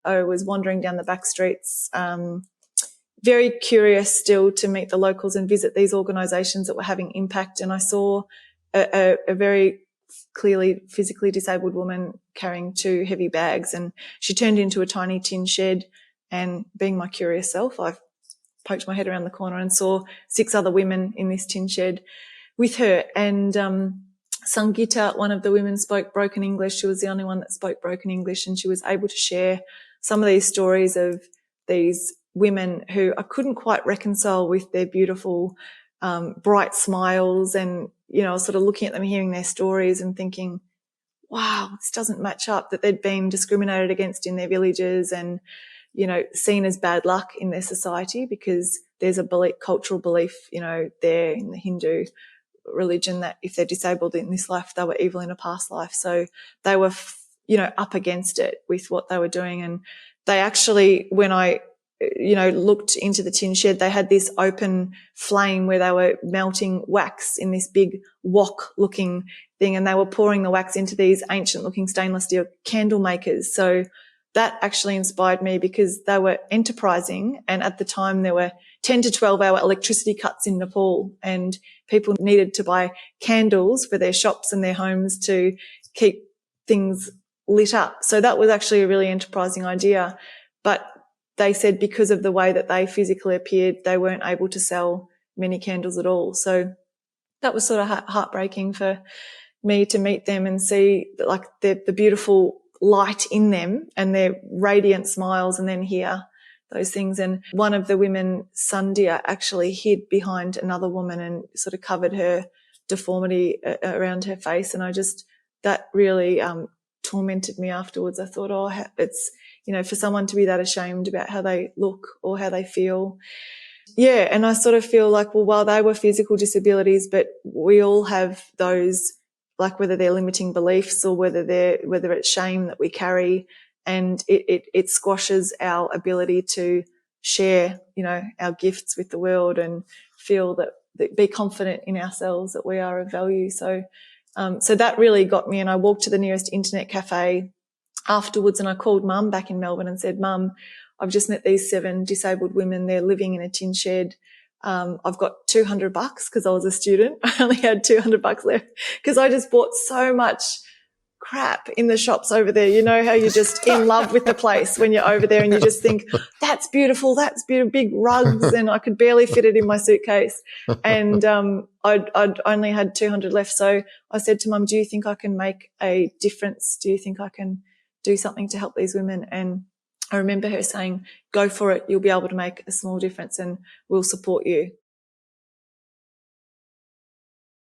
I was wandering down the back streets, very curious still to meet the locals and visit these organisations that were having impact. And I saw a very clearly physically disabled woman carrying 2 heavy bags, and she turned into a tiny tin shed. And being my curious self, I poked my head around the corner and saw 6 other women in this tin shed with her. And Sangita, one of the women, spoke broken English. She was the only one that spoke broken English, and she was able to share some of these stories of these women who I couldn't quite reconcile with their beautiful, bright smiles. And, you know, I was sort of looking at them, hearing their stories and thinking, wow, this doesn't match up, that they'd been discriminated against in their villages and, you know, seen as bad luck in their society because there's a cultural belief, you know, there in the Hindu religion that if they're disabled in this life, they were evil in a past life. So they were, you know, up against it with what they were doing. And they actually, when I, you know, looked into the tin shed, they had this open flame where they were melting wax in this big wok looking thing, and they were pouring the wax into these ancient looking stainless steel candle makers. So that actually inspired me because they were enterprising, and at the time there were 10 to 12 hour electricity cuts in Nepal, and people needed to buy candles for their shops and their homes to keep things lit up. So that was actually a really enterprising idea. But they said because of the way that they physically appeared, they weren't able to sell many candles at all. So that was sort of heartbreaking for me to meet them and see like the beautiful light in them and their radiant smiles, and then hear those things. And one of the women, Sandhya, actually hid behind another woman and sort of covered her deformity around her face. And that really tormented me afterwards. I thought, oh, it's, you know, for someone to be that ashamed about how they look or how they feel. Yeah. And I sort of feel like, well, while they were physical disabilities, but we all have those, like whether they're limiting beliefs or whether it's shame that we carry, and it squashes our ability to share, you know, our gifts with the world and feel that be confident in ourselves that we are of value. So that really got me. And I walked to the nearest internet cafe afterwards, and I called Mum back in Melbourne and said, Mum, I've just met these 7 disabled women. They're living in a tin shed. I've got $200 because I was a student. I only had $200 left because I just bought so much crap in the shops over there. You know how you're just in love with the place when you're over there and you just think, that's beautiful, big rugs, and I could barely fit it in my suitcase. And I'd only had $200 left. So I said to Mum, do you think I can make a difference? Do you think I can do something to help these women? And I remember her saying, go for it. You'll be able to make a small difference and we'll support you.